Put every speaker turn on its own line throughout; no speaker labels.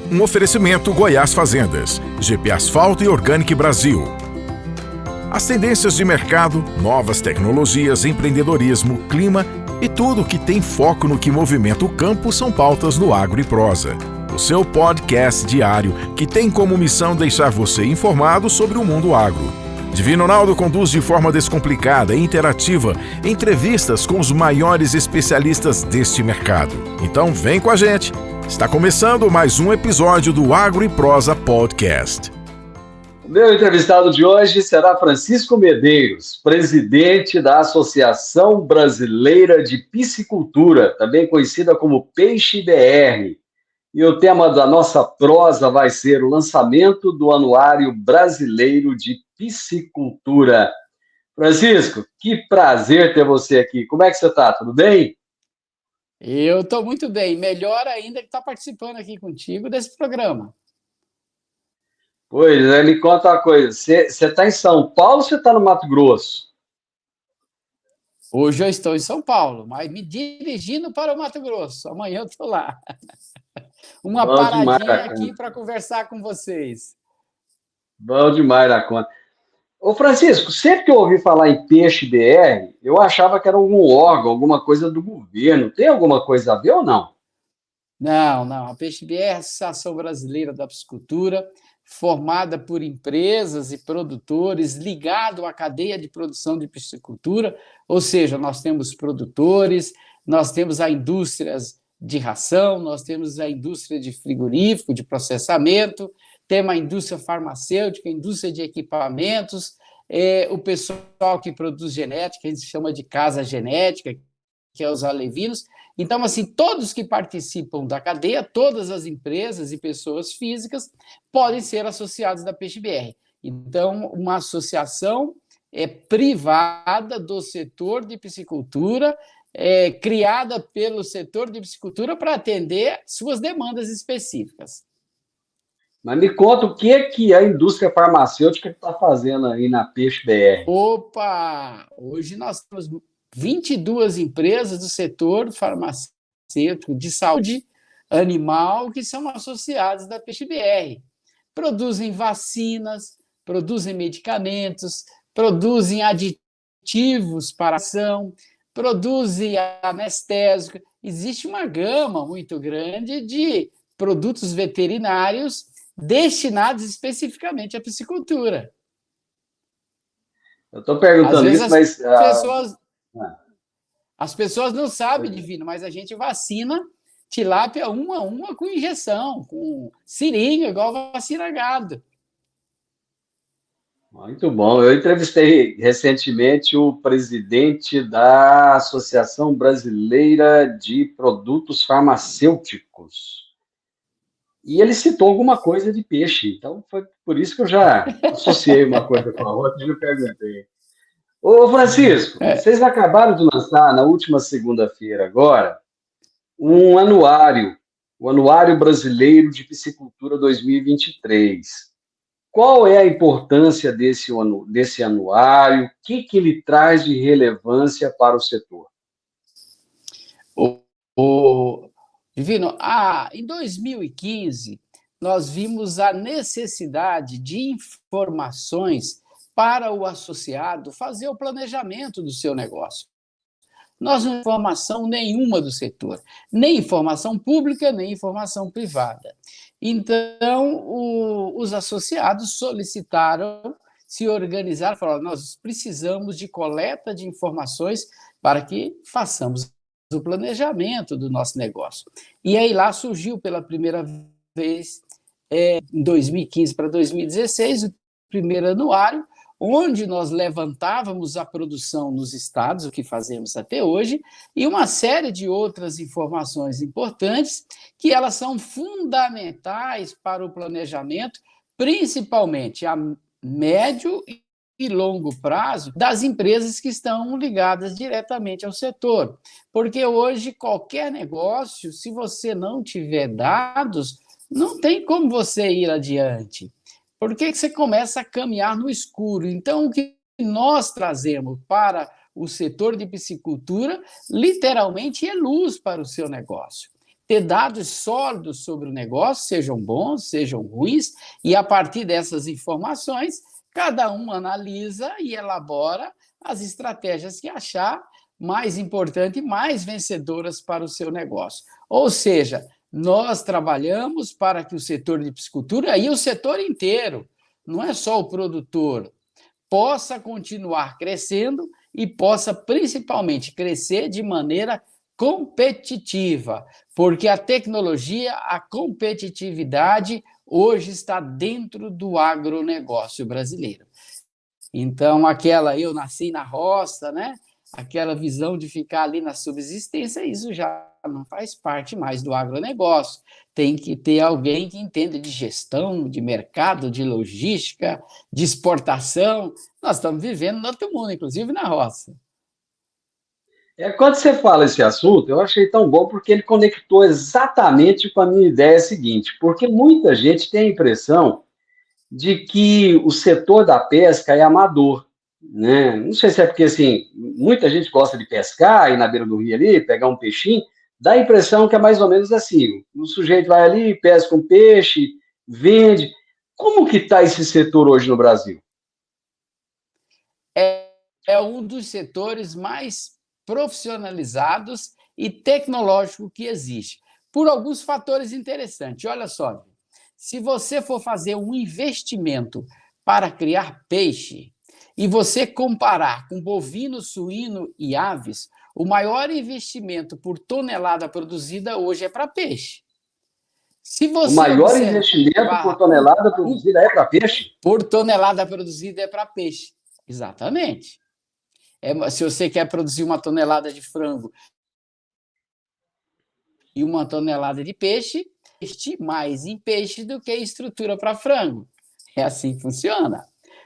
Um oferecimento Goiás Fazendas, GP Asfalto e Organic Brasil. As tendências de mercado, novas tecnologias, empreendedorismo, clima e tudo que tem foco no que movimenta o campo são pautas no Agro e Prosa. O seu podcast diário que tem como missão deixar você informado sobre o mundo agro. Divino Ronaldo conduz de forma descomplicada e interativa entrevistas com os maiores especialistas deste mercado. Então vem com a gente! Está começando mais um episódio do Agro e Prosa Podcast.
O meu entrevistado de hoje será Francisco Medeiros, presidente da Associação Brasileira de Piscicultura, também conhecida como Peixe BR. E o tema da nossa prosa vai ser o lançamento do Anuário Brasileiro de Piscicultura. Francisco, que prazer ter você aqui. Como é que você está? Tudo bem?
Eu estou muito bem. Melhor ainda que estar participando aqui contigo desse programa.
Pois é, me conta uma coisa. Você está em São Paulo ou você está no Mato Grosso?
Hoje eu estou em São Paulo, mas me dirigindo para o Mato Grosso. Amanhã eu estou lá. Uma
Bom
paradinha aqui para conversar com vocês.
Bom demais da conta. Ô Francisco, sempre que eu ouvi falar em Peixe BR, eu achava que era algum órgão, alguma coisa do governo. Tem alguma coisa a ver ou não?
Não. A Peixe BR é a Associação Brasileira da Piscicultura, formada por empresas e produtores ligados à cadeia de produção de piscicultura, ou seja, nós temos produtores, nós temos a indústrias de ração, nós temos a indústria de frigorífico, de processamento, temos a indústria farmacêutica, a indústria de equipamentos, o pessoal que produz genética, a gente chama de casa genética, que é os alevinos. Então, assim, todos que participam da cadeia, todas as empresas e pessoas físicas podem ser associados da Peixe BR. Então, uma associação privada do setor de piscicultura, criada pelo setor de piscicultura para atender suas demandas específicas.
Mas me conta o que a indústria farmacêutica está fazendo aí na Peixe BR.
Opa! Hoje nós temos 22 empresas do setor farmacêutico de saúde animal que são associadas da Peixe BR. Produzem vacinas, produzem medicamentos, produzem aditivos para ação, produzem anestésico. Existe uma gama muito grande de produtos veterinários destinados especificamente à piscicultura.
Eu estou perguntando isso, mas...
As pessoas não sabem, Divino, mas a gente vacina tilápia uma a uma com injeção, com seringa, igual vacina gado.
Muito bom. Eu entrevistei recentemente o presidente da Associação Brasileira de Produtos Farmacêuticos. E ele citou alguma coisa de peixe. Então, foi por isso que eu já associei uma coisa com a outra e eu perguntei. Ô, Francisco, vocês acabaram de lançar, na última segunda-feira agora, um anuário, o Anuário Brasileiro de Piscicultura 2023. Qual é a importância desse anuário? O que ele traz de relevância para o setor?
Divino, em 2015, nós vimos a necessidade de informações para o associado fazer o planejamento do seu negócio. Nós não temos informação nenhuma do setor, nem informação pública, nem informação privada. Então, os associados solicitaram, se organizaram, falaram, nós precisamos de coleta de informações para que façamos o planejamento do nosso negócio. E aí lá surgiu pela primeira vez, em 2015 para 2016, o primeiro anuário, onde nós levantávamos a produção nos estados, o que fazemos até hoje, e uma série de outras informações importantes que elas são fundamentais para o planejamento, principalmente a médio e longo prazo das empresas que estão ligadas diretamente ao setor. Porque hoje qualquer negócio, se você não tiver dados, não tem como você ir adiante. Por que você começa a caminhar no escuro? Então, o que nós trazemos para o setor de piscicultura, literalmente, é luz para o seu negócio. ter dados sólidos sobre o negócio, sejam bons, sejam ruins, e a partir dessas informações, cada um analisa e elabora as estratégias que achar mais importante e mais vencedoras para o seu negócio. Ou seja, nós trabalhamos para que o setor de piscicultura e o setor inteiro, não é só o produtor, possa continuar crescendo e possa principalmente crescer de maneira competitiva, porque a tecnologia, a competitividade hoje está dentro do agronegócio brasileiro. Então, eu nasci na roça, né? Aquela visão de ficar ali na subsistência, isso já não faz parte mais do agronegócio. Tem que ter alguém que entenda de gestão, de mercado, de logística, de exportação. Nós estamos vivendo no outro mundo, inclusive na roça.
Quando você fala esse assunto, eu achei tão bom porque ele conectou exatamente com a minha ideia seguinte, porque muita gente tem a impressão de que o setor da pesca é amador, né? Não sei se é porque, assim, muita gente gosta de pescar, ir na beira do rio ali, pegar um peixinho, dá a impressão que é mais ou menos assim, o sujeito vai ali, pesca um peixe, vende. Como que está esse setor hoje no Brasil?
É um dos setores mais profissionalizados e tecnológico que existe, por alguns fatores interessantes. Olha só, se você for fazer um investimento para criar peixe e você comparar com bovino, suíno e aves, o maior investimento por tonelada produzida hoje é para peixe. Se
O
você
maior investimento por tonelada produzida é para peixe?
Por tonelada produzida é para peixe, exatamente. Se você quer produzir uma tonelada de frango e uma tonelada de peixe, investe mais em peixe do que em estrutura para frango. É assim que funciona.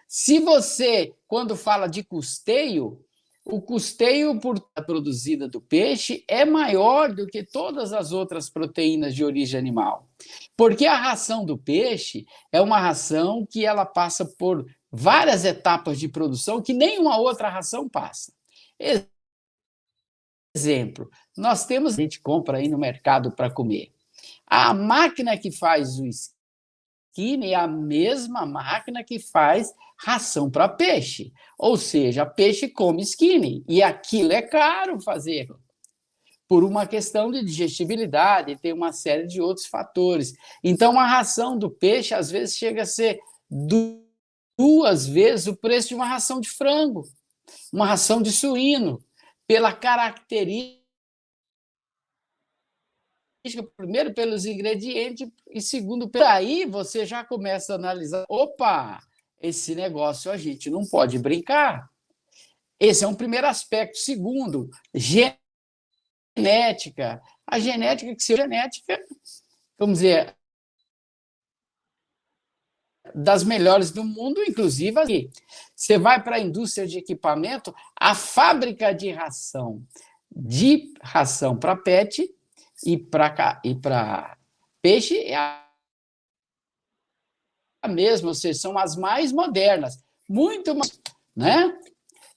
Se você, quando fala de custeio, o custeio por produzida do peixe é maior do que todas as outras proteínas de origem animal. Porque a ração do peixe é uma ração que ela passa por várias etapas de produção que nenhuma outra ração passa. Exemplo, nós temos, a gente compra aí no mercado para comer. A máquina que faz o skinny é a mesma máquina que faz ração para peixe. Ou seja, peixe come skinny. E aquilo é caro fazer, por uma questão de digestibilidade, tem uma série de outros fatores. Então, a ração do peixe, às vezes, chega a ser 2 vezes o preço de uma ração de frango, uma ração de suíno, pela característica, primeiro pelos ingredientes e segundo, por aí você já começa a analisar, opa, esse negócio a gente não pode brincar. Esse é um primeiro aspecto. Segundo, genética. A genética, vamos dizer, das melhores do mundo, inclusive aqui. Você vai para a indústria de equipamento, a fábrica de ração para PET e para peixe é a mesma, ou seja, são as mais modernas, muito mais, né?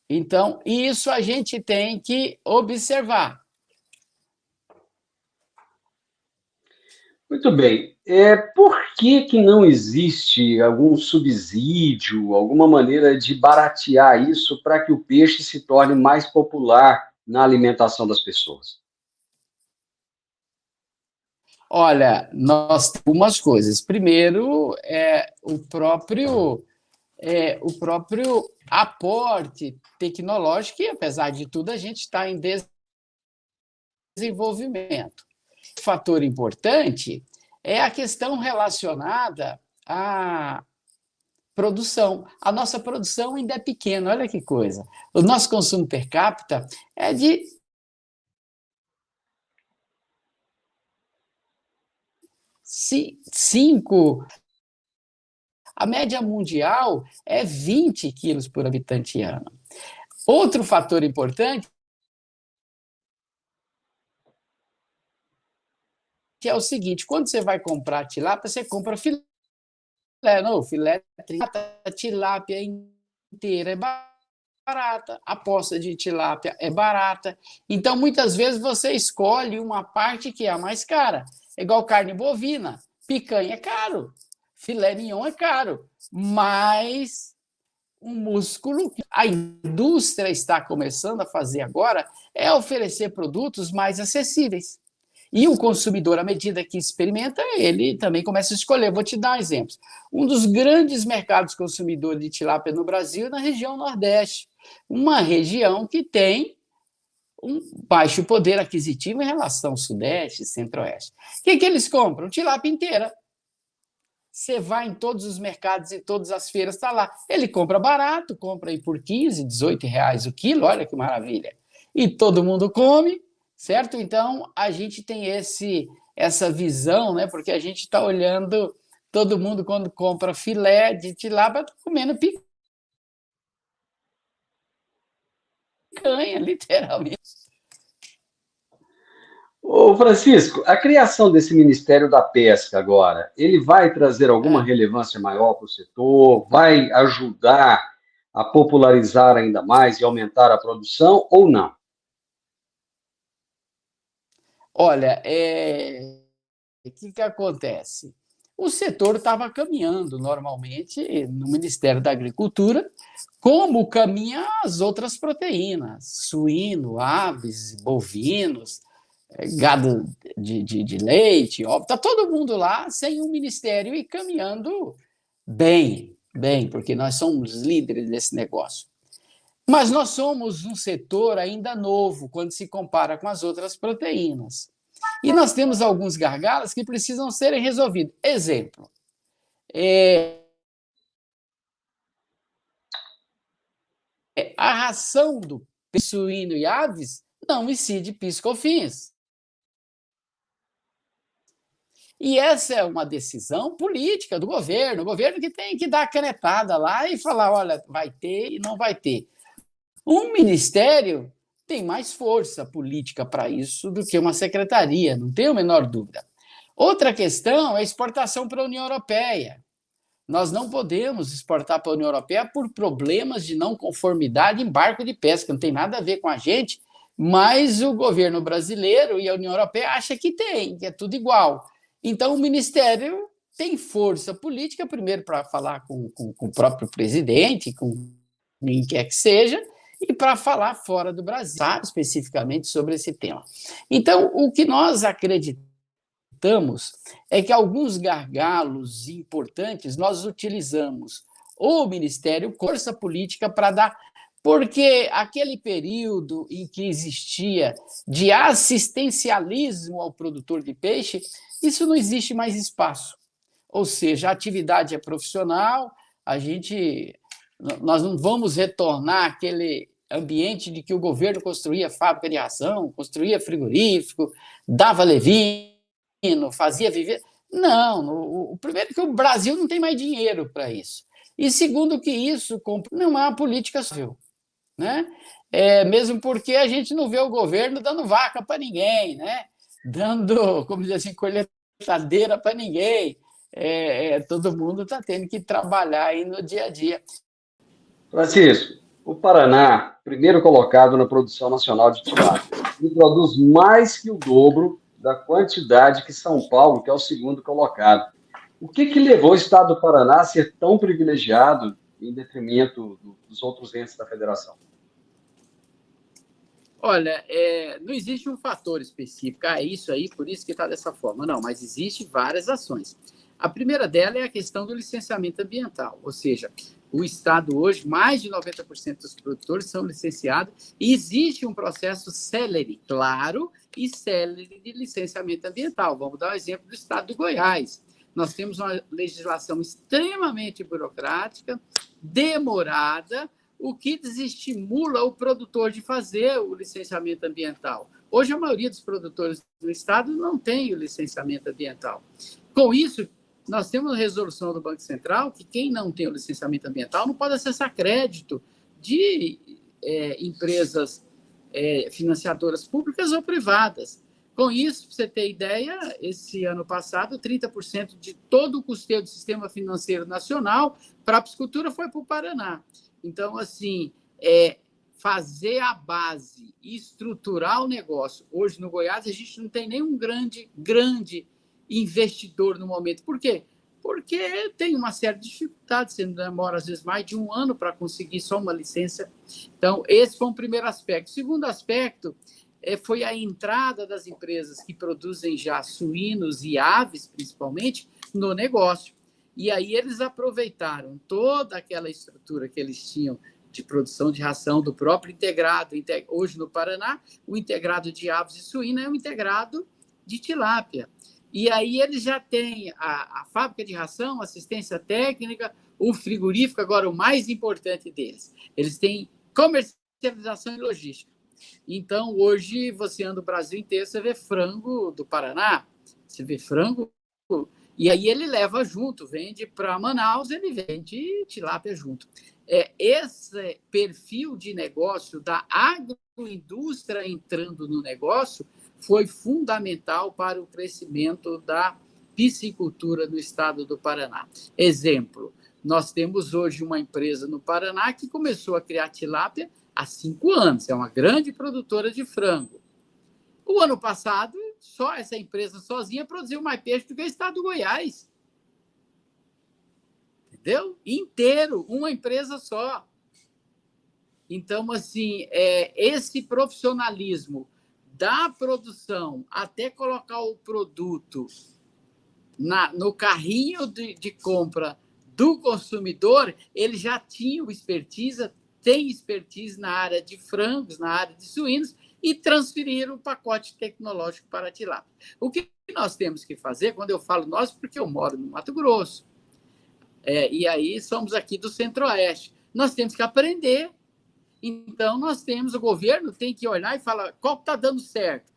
Então, isso a gente tem que observar.
Muito bem. Por que não existe algum subsídio, alguma maneira de baratear isso para que o peixe se torne mais popular na alimentação das pessoas?
Olha, nós temos algumas coisas. Primeiro, o próprio aporte tecnológico, e apesar de tudo, a gente está em desenvolvimento. Um fator importante é a questão relacionada à produção. A nossa produção ainda é pequena, olha que coisa. O nosso consumo per capita é de 5. A média mundial é 20 quilos por habitante ano. Outro fator importante é o seguinte: quando você vai comprar tilápia, você compra filé. Não, filé, tilápia inteira é barata, a posta de tilápia é barata. Então, muitas vezes, você escolhe uma parte que é a mais cara. É igual carne bovina. Picanha é caro, filé mignon é caro, mas o músculo que a indústria está começando a fazer agora é oferecer produtos mais acessíveis. E o consumidor, à medida que experimenta, ele também começa a escolher. Vou te dar exemplos. Um dos grandes mercados consumidores de tilápia no Brasil é na região Nordeste, uma região que tem um baixo poder aquisitivo em relação ao Sudeste e Centro-Oeste. O que eles compram? Tilápia inteira. Você vai em todos os mercados e todas as feiras, está lá. Ele compra barato, compra aí por 15, 18 reais o quilo, olha que maravilha. E todo mundo come, certo? Então, a gente tem essa visão, né? Porque a gente está olhando, todo mundo, quando compra filé de tilápia, está comendo picanha, literalmente.
Ô, Francisco, a criação desse Ministério da Pesca agora, ele vai trazer alguma relevância maior para o setor? Vai ajudar a popularizar ainda mais e aumentar a produção ou não?
Olha, o que acontece? O setor estava caminhando normalmente no Ministério da Agricultura, como caminham as outras proteínas, suíno, aves, bovinos, gado de leite, óbvio, está todo mundo lá sem um ministério e caminhando bem, bem, porque nós somos líderes desse negócio. Mas nós somos um setor ainda novo quando se compara com as outras proteínas. E nós temos alguns gargalos que precisam serem resolvidos. Exemplo, a ração do suíno e aves não incide PIS/COFINS. E essa é uma decisão política do governo, o governo que tem que dar a canetada lá e falar, olha, vai ter e não vai ter. Um ministério tem mais força política para isso do que uma secretaria, não tenho a menor dúvida. Outra questão é a exportação para a União Europeia. Nós não podemos exportar para a União Europeia por problemas de não conformidade em barco de pesca, não tem nada a ver com a gente, mas o governo brasileiro e a União Europeia acham que tem, que é tudo igual. Então, o Ministério tem força política, primeiro para falar com o próprio presidente, com quem quer que seja, e para falar fora do Brasil, sabe, especificamente sobre esse tema. Então, o que nós acreditamos é que alguns gargalos importantes nós utilizamos o Ministério, força política, para dar. Porque aquele período em que existia de assistencialismo ao produtor de peixe, isso não existe mais espaço. Ou seja, a atividade é profissional, nós não vamos retornar àquele ambiente de que o governo construía fábrica de ração, construía frigorífico, dava levino, fazia viver. Não, o primeiro é que o Brasil não tem mais dinheiro para isso. E segundo que isso não é uma política civil, né? Mesmo porque a gente não vê o governo dando vaca para ninguém, né? Dando, como dizer assim, colheitadeira para ninguém. Todo mundo está tendo que trabalhar aí no dia a dia.
Francisco, o Paraná, primeiro colocado na produção nacional de tilápia, e produz mais que o dobro da quantidade que São Paulo, que é o segundo colocado. O que levou o estado do Paraná a ser tão privilegiado em detrimento dos outros entes da federação?
Olha, não existe um fator específico, isso aí, por isso que está dessa forma. Não, mas existem várias ações. A primeira dela é a questão do licenciamento ambiental, ou seja, o Estado hoje, mais de 90% dos produtores são licenciados e existe um processo célere, claro, e célere de licenciamento ambiental. Vamos dar o exemplo do Estado do Goiás. Nós temos uma legislação extremamente burocrática, demorada, o que desestimula o produtor de fazer o licenciamento ambiental. Hoje, a maioria dos produtores do Estado não tem o licenciamento ambiental. Com isso, nós temos a resolução do Banco Central que quem não tem o licenciamento ambiental não pode acessar crédito de empresas financiadoras públicas ou privadas. Com isso, para você ter ideia, esse ano passado, 30% de todo o custeio do sistema financeiro nacional para a piscicultura foi para o Paraná. Então, assim, fazer a base, estruturar o negócio. Hoje, no Goiás, a gente não tem nenhum grande investidor no momento. Por quê? Porque tem uma série de dificuldades, você demora, às vezes, mais de um ano para conseguir só uma licença. Então, esse foi um primeiro aspecto. O segundo aspecto foi a entrada das empresas que produzem já suínos e aves, principalmente, no negócio. E aí eles aproveitaram toda aquela estrutura que eles tinham de produção de ração do próprio integrado. Hoje, no Paraná, o integrado de aves e suína é um integrado de tilápia. E aí eles já têm a fábrica de ração, assistência técnica, o frigorífico, agora o mais importante deles. Eles têm comercialização e logística. Então, hoje, você anda o Brasil inteiro, você vê frango do Paraná, você vê frango, e aí ele leva junto, vende para Manaus, ele vende tilápia junto. Esse perfil de negócio da agroindústria entrando no negócio foi fundamental para o crescimento da piscicultura no estado do Paraná. Exemplo, nós temos hoje uma empresa no Paraná que começou a criar tilápia há 5 anos, é uma grande produtora de frango. O ano passado, só essa empresa sozinha produziu mais peixe do que o estado do Goiás. Entendeu? Inteiro, uma empresa só. Então, assim, esse profissionalismo da produção até colocar o produto no carrinho de compra do consumidor, ele já tinha tem expertise na área de frangos, na área de suínos, e transferiram o pacote tecnológico para a tilápia. O que nós temos que fazer, quando eu falo nós, porque eu moro no Mato Grosso, e aí somos aqui do Centro-Oeste, nós temos que aprender. Então, o governo tem que olhar e falar qual está dando certo.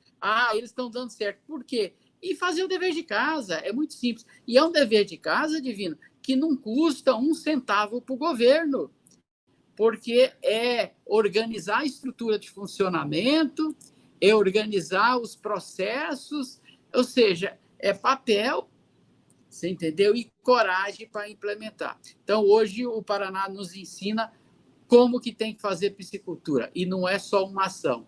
Eles estão dando certo. Por quê? E fazer o dever de casa. É muito simples. E é um dever de casa, Divino, que não custa 1 centavo para o governo, porque é organizar a estrutura de funcionamento, é organizar os processos, ou seja, é papel, você entendeu? E coragem para implementar. Então, hoje, o Paraná nos ensina como que tem que fazer piscicultura. E não é só uma ação,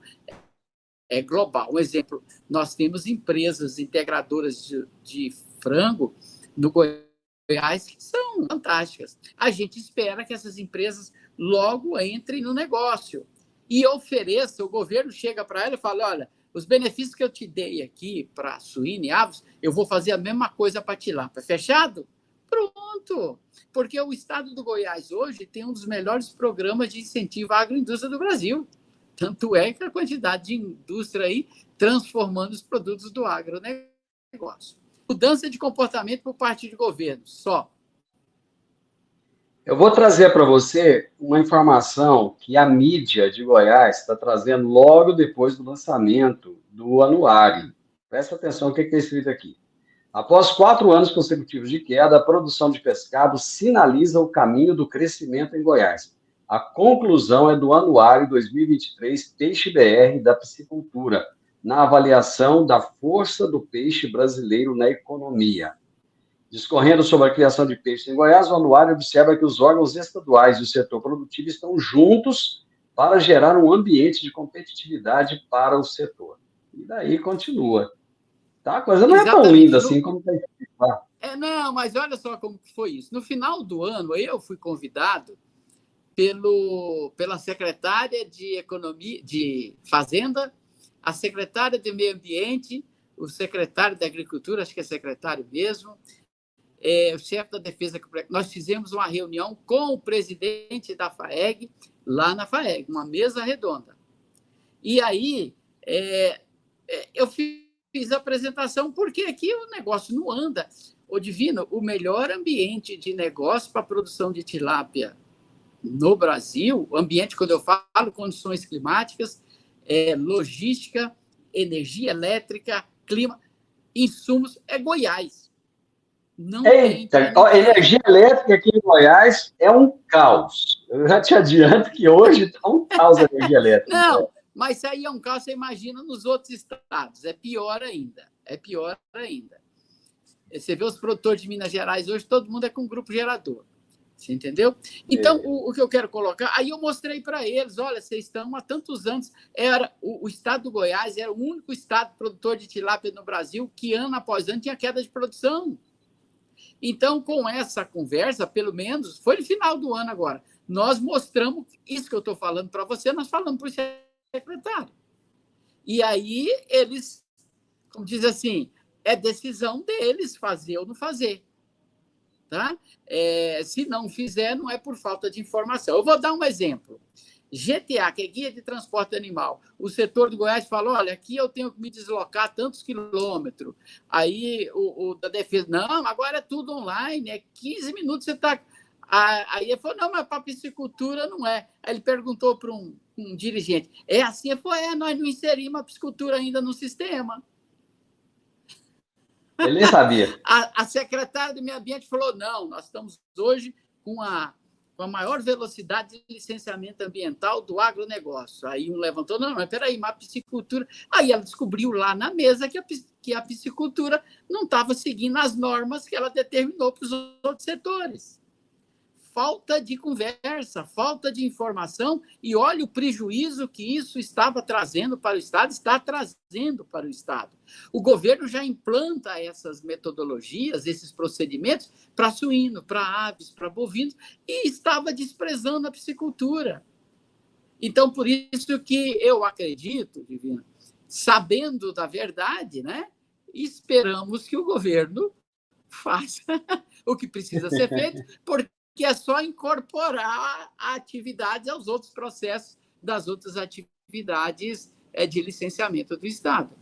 é global. Um exemplo, nós temos empresas integradoras de frango no Goiás que são fantásticas. A gente espera que essas empresas logo entrem no negócio e ofereçam, o governo chega para ela e fala, olha, os benefícios que eu te dei aqui para suíno e aves, eu vou fazer a mesma coisa para tilápia. Fechado? Pronto! Porque o estado do Goiás hoje tem um dos melhores programas de incentivo à agroindústria do Brasil. Tanto é que a quantidade de indústria aí transformando os produtos do agronegócio. Mudança de comportamento por parte de governo, só.
Eu vou trazer para você uma informação que a mídia de Goiás está trazendo logo depois do lançamento do anuário. Presta atenção no que é escrito aqui. Após 4 anos consecutivos de queda, a produção de pescado sinaliza o caminho do crescimento em Goiás. A conclusão é do Anuário 2023 Peixe BR da Piscicultura, na avaliação da força do peixe brasileiro na economia. Discorrendo sobre a criação de peixes em Goiás, o anuário observa que os órgãos estaduais e o setor produtivo estão juntos para gerar um ambiente de competitividade para o setor. E daí continua. Tá? A coisa não é tão linda assim como está escrito lá.
Não, mas olha só como foi isso. No final do ano, eu fui convidado pela secretária de Fazenda, a secretária de Meio Ambiente, o secretário da Agricultura, acho que é secretário mesmo, o chefe da Defesa. Nós fizemos uma reunião com o presidente da FAEG, lá na FAEG, uma mesa redonda. E aí, eu fiz a apresentação, porque aqui o negócio não anda. Ô, Divino, o melhor ambiente de negócio para a produção de tilápia no Brasil, ambiente, quando eu falo, condições climáticas, logística, energia elétrica, clima, insumos, é Goiás. Não
Eita, energia elétrica aqui em Goiás é um caos. Eu já te adianto que hoje está um caos a energia elétrica.
Não, mas isso aí é um caos, você imagina nos outros estados. É pior ainda. Você vê os produtores de Minas Gerais hoje, todo mundo é com grupo gerador. Você entendeu? Então, o que eu quero colocar... Aí eu mostrei para eles, olha, vocês estão há tantos anos... O estado do Goiás era o único estado produtor de tilápia no Brasil que, ano após ano, tinha queda de produção. Então, com essa conversa, pelo menos, foi no final do ano agora, nós mostramos isso que eu estou falando para você, nós falamos para o secretário. E aí, eles, como diz assim, é decisão deles fazer ou não fazer. Tá? Se não fizer, não é por falta de informação. Eu vou dar um exemplo. GTA, que é Guia de Transporte Animal. O setor do Goiás falou, olha, aqui eu tenho que me deslocar tantos quilômetros. Aí o da defesa, não, agora é tudo online, é 15 minutos você está... Aí ele falou, não, mas para piscicultura não é. Aí ele perguntou para um dirigente, é assim? Ele falou, nós não inserimos a piscicultura ainda no sistema.
Ele nem sabia.
A secretária do Meio Ambiente falou, não, nós estamos hoje com a maior velocidade de licenciamento ambiental do agronegócio. Aí um levantou, não, mas peraí, mas a piscicultura... Aí ela descobriu lá na mesa que a piscicultura não estava seguindo as normas que ela determinou para os outros setores. Falta de conversa, falta de informação, e olha o prejuízo que isso estava trazendo para o Estado, está trazendo para o Estado. O governo já implanta essas metodologias, esses procedimentos para suíno, para aves, para bovinos, e estava desprezando a piscicultura. Então, por isso que eu acredito, Divina, sabendo da verdade, né, esperamos que o governo faça o que precisa ser feito, porque que é só incorporar a atividade aos outros processos das outras atividades de licenciamento do Estado.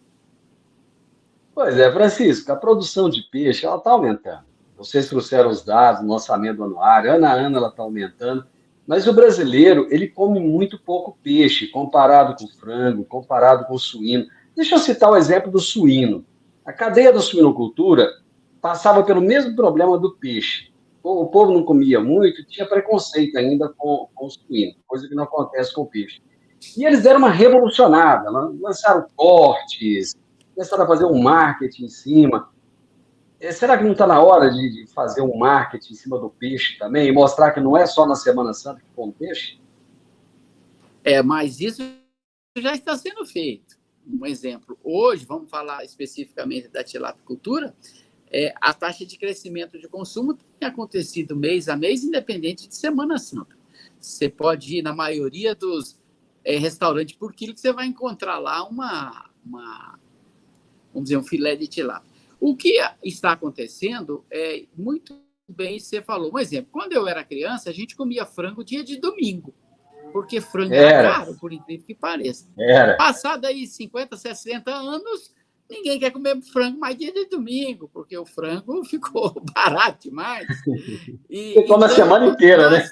Pois é, Francisco, a produção de peixe ela está aumentando. Vocês trouxeram os dados no orçamento anuário, ano a ano ela está aumentando, mas o brasileiro ele come muito pouco peixe, comparado com frango, comparado com suíno. Deixa eu citar o exemplo do suíno. A cadeia da suinocultura passava pelo mesmo problema do peixe. O povo não comia muito, tinha preconceito ainda com o suíno, coisa que não acontece com o peixe. E eles deram uma revolucionada, lançaram cortes, começaram a fazer um marketing em cima. Será que não está na hora de fazer um marketing em cima do peixe também e mostrar que não é só na Semana Santa que come peixe?
Mas isso já está sendo feito. Um exemplo, hoje, vamos falar especificamente da tilapicultura, a taxa de crescimento de consumo tem acontecido mês a mês, independente de Semana Santa. Você pode ir na maioria dos restaurantes por quilo que você vai encontrar lá vamos dizer, um filé de tilápia. O que está acontecendo muito bem, você falou. Um exemplo, quando eu era criança, a gente comia frango dia de domingo, porque frango era caro, por incrível que pareça. Passado aí 50, 60 anos... Ninguém quer comer frango mais dia de domingo, porque o frango ficou barato demais.
Você come a semana inteira, né?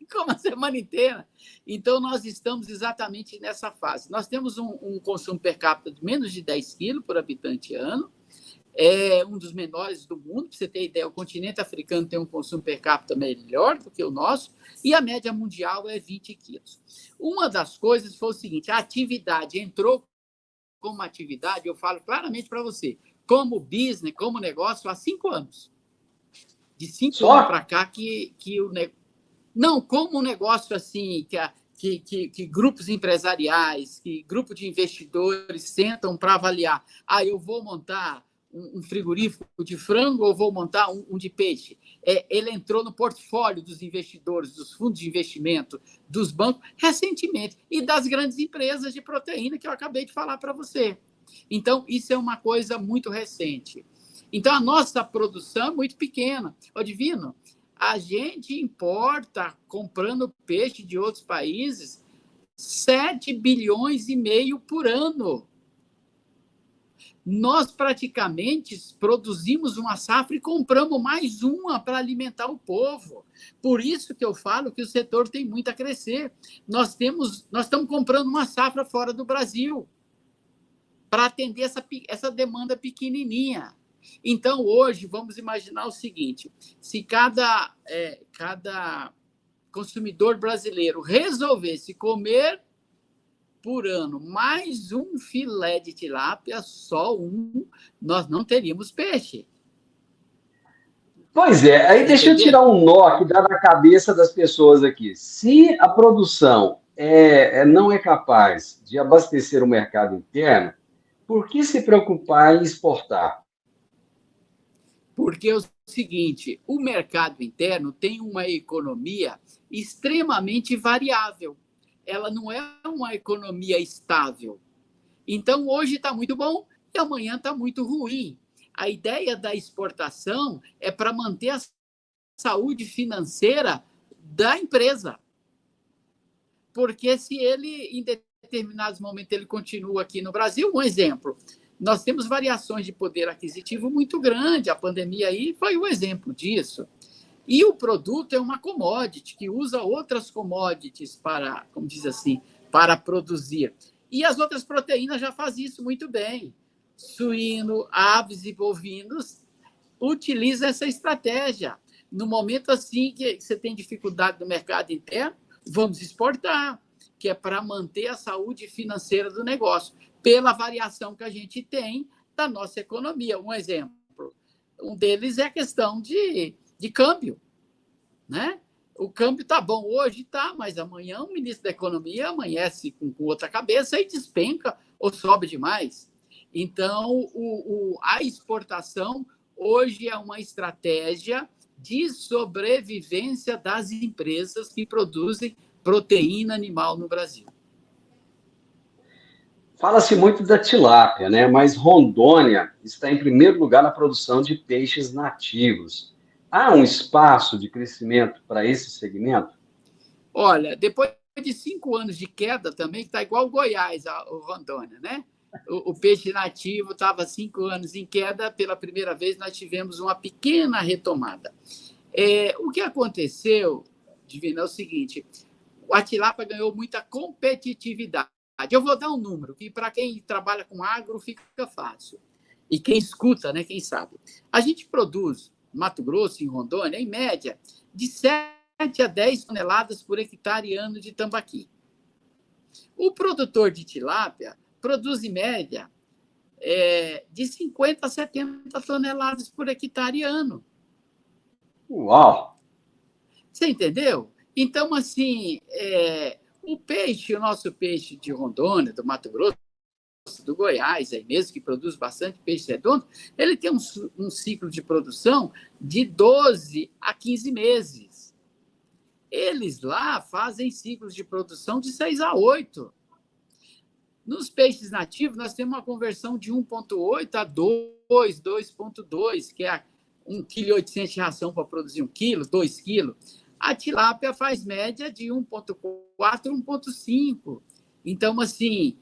Come a semana inteira. Então, nós estamos exatamente nessa fase. Nós temos um consumo per capita de menos de 10 quilos por habitante ano. É um dos menores do mundo. Para você ter ideia, o continente africano tem um consumo per capita melhor do que o nosso, e a média mundial é 20 quilos. Uma das coisas foi o seguinte, a atividade entrou como atividade, eu falo claramente para você, como business, como negócio, há 5 anos. De 5 anos para cá que o negócio... Não, como um negócio assim, que grupos empresariais, que grupo de investidores sentam para avaliar. Eu vou montar um frigorífico de frango ou vou montar um de peixe. Ele entrou no portfólio dos investidores, dos fundos de investimento, dos bancos, recentemente, e das grandes empresas de proteína que eu acabei de falar para você. Então, isso é uma coisa muito recente. Então, a nossa produção é muito pequena. Ô, Divino, a gente importa, comprando peixe de outros países, 7,5 bilhões por ano. Nós praticamente produzimos uma safra e compramos mais uma para alimentar o povo. Por isso que eu falo que o setor tem muito a crescer. Nós estamos comprando uma safra fora do Brasil para atender essa demanda pequenininha. Então, hoje, vamos imaginar o seguinte, se cada consumidor brasileiro resolvesse comer por ano mais um filé de tilápia, só um, nós não teríamos peixe.
Pois é, aí deixa eu tirar um nó que dá na cabeça das pessoas aqui. Se a produção não é capaz de abastecer o mercado interno, por que se preocupar em exportar?
Porque é o seguinte, o mercado interno tem uma economia extremamente variável. Ela não é uma economia estável. Então, hoje está muito bom e amanhã está muito ruim. A ideia da exportação é para manter a saúde financeira da empresa. Porque se ele, em determinados momentos, ele continua aqui no Brasil, um exemplo, nós temos variações de poder aquisitivo muito grande, a pandemia aí foi um exemplo disso. E o produto é uma commodity, que usa outras commodities para, como diz assim, para produzir. E as outras proteínas já fazem isso muito bem. Suíno, aves e bovinos utiliza essa estratégia. No momento assim que você tem dificuldade no mercado interno, vamos exportar, que é para manter a saúde financeira do negócio, pela variação que a gente tem da nossa economia. Um exemplo, um deles é a questão de câmbio, né? O câmbio está bom hoje, tá, mas amanhã o ministro da Economia amanhece com outra cabeça e despenca ou sobe demais. Então, a exportação hoje é uma estratégia de sobrevivência das empresas que produzem proteína animal no Brasil.
Fala-se muito da tilápia, né? Mas Rondônia está em primeiro lugar na produção de peixes nativos. Há um espaço de crescimento para esse segmento?
Olha, depois de 5 anos de queda também, que está igual o Goiás, o Rondônia, né? O peixe nativo estava 5 anos em queda, pela primeira vez nós tivemos uma pequena retomada. O que aconteceu, Divina, é o seguinte, a tilápia ganhou muita competitividade. Eu vou dar um número, que para quem trabalha com agro fica fácil. E quem escuta, né, quem sabe. A gente produz, em Mato Grosso, em Rondônia, em média, de 7 a 10 toneladas por hectare ano de tambaqui. O produtor de tilápia produz, em média, de 50 a 70 toneladas por hectare ano.
Uau!
Você entendeu? Então, assim, o nosso peixe de Rondônia, do Mato Grosso, do Goiás, aí mesmo, que produz bastante peixe redondo, ele tem um ciclo de produção de 12 a 15 meses. Eles lá fazem ciclos de produção de 6 a 8. Nos peixes nativos, nós temos uma conversão de 1,8 a 2, 2,2, que é 1,8 kg de ração para produzir 1 kg, 2 kg. A tilápia faz média de 1,4 a 1,5. Então, assim,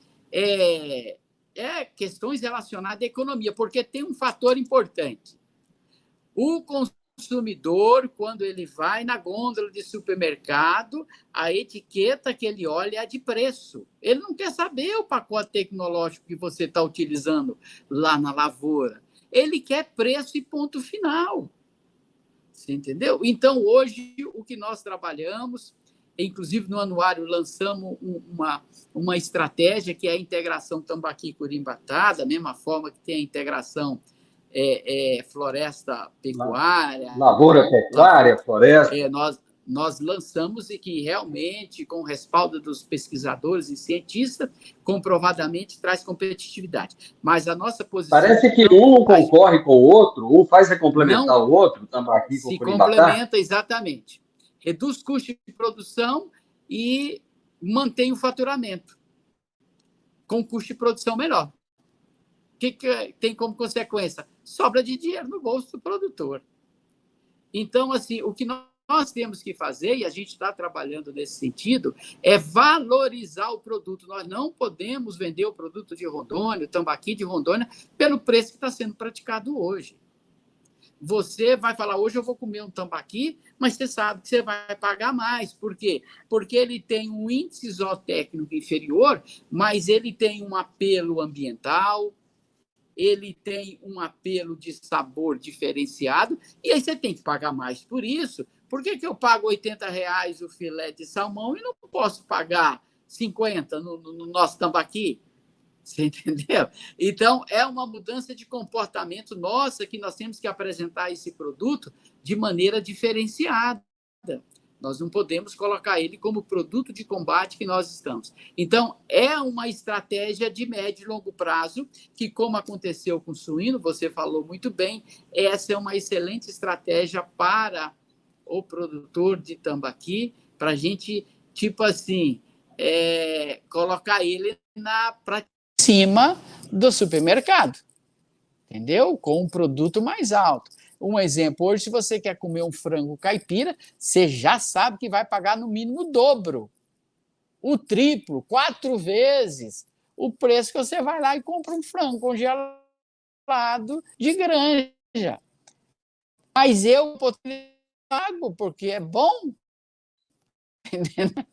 questões relacionadas à economia, porque tem um fator importante. O consumidor, quando ele vai na gôndola de supermercado, a etiqueta que ele olha é a de preço. Ele não quer saber o pacote tecnológico que você está utilizando lá na lavoura. Ele quer preço e ponto final. Você entendeu? Então, hoje, o que nós trabalhamos, inclusive no anuário lançamos uma estratégia que é a integração tambaqui-curimbatá, da mesma forma que tem a integração floresta-pecuária.
Lavoura-pecuária, floresta.
Nós lançamos e que realmente, com o respaldo dos pesquisadores e cientistas, comprovadamente traz competitividade. Mas a nossa posição...
Parece que um não concorre com o outro, um faz complementar o outro, o tambaqui com o curimbatá.
Se complementa, exatamente. Reduz custo de produção e mantém o faturamento, com custo de produção menor. O que tem como consequência? Sobra de dinheiro no bolso do produtor. Então, assim, o que nós temos que fazer, e a gente está trabalhando nesse sentido, é valorizar o produto. Nós não podemos vender o produto de Rondônia, o tambaqui de Rondônia, pelo preço que está sendo praticado hoje. Você vai falar, hoje eu vou comer um tambaqui, mas você sabe que você vai pagar mais. Por quê? Porque ele tem um índice zootécnico inferior, mas ele tem um apelo ambiental, ele tem um apelo de sabor diferenciado, e aí você tem que pagar mais por isso. Por que eu pago R$80 o filé de salmão e não posso pagar 50 no nosso tambaqui? Você entendeu? Então, é uma mudança de comportamento nossa que nós temos que apresentar esse produto de maneira diferenciada. Nós não podemos colocar ele como produto de combate que nós estamos. Então, é uma estratégia de médio e longo prazo, que, como aconteceu com o suíno, você falou muito bem, essa é uma excelente estratégia para o produtor de tambaqui, para a gente, tipo assim, colocar ele na prateleira cima do supermercado, entendeu? Com um produto mais alto. Um exemplo, hoje, se você quer comer um frango caipira, você já sabe que vai pagar no mínimo o dobro, o triplo, 4 vezes o preço que você vai lá e compra um frango congelado de granja. Mas eu pago porque é bom, entendeu?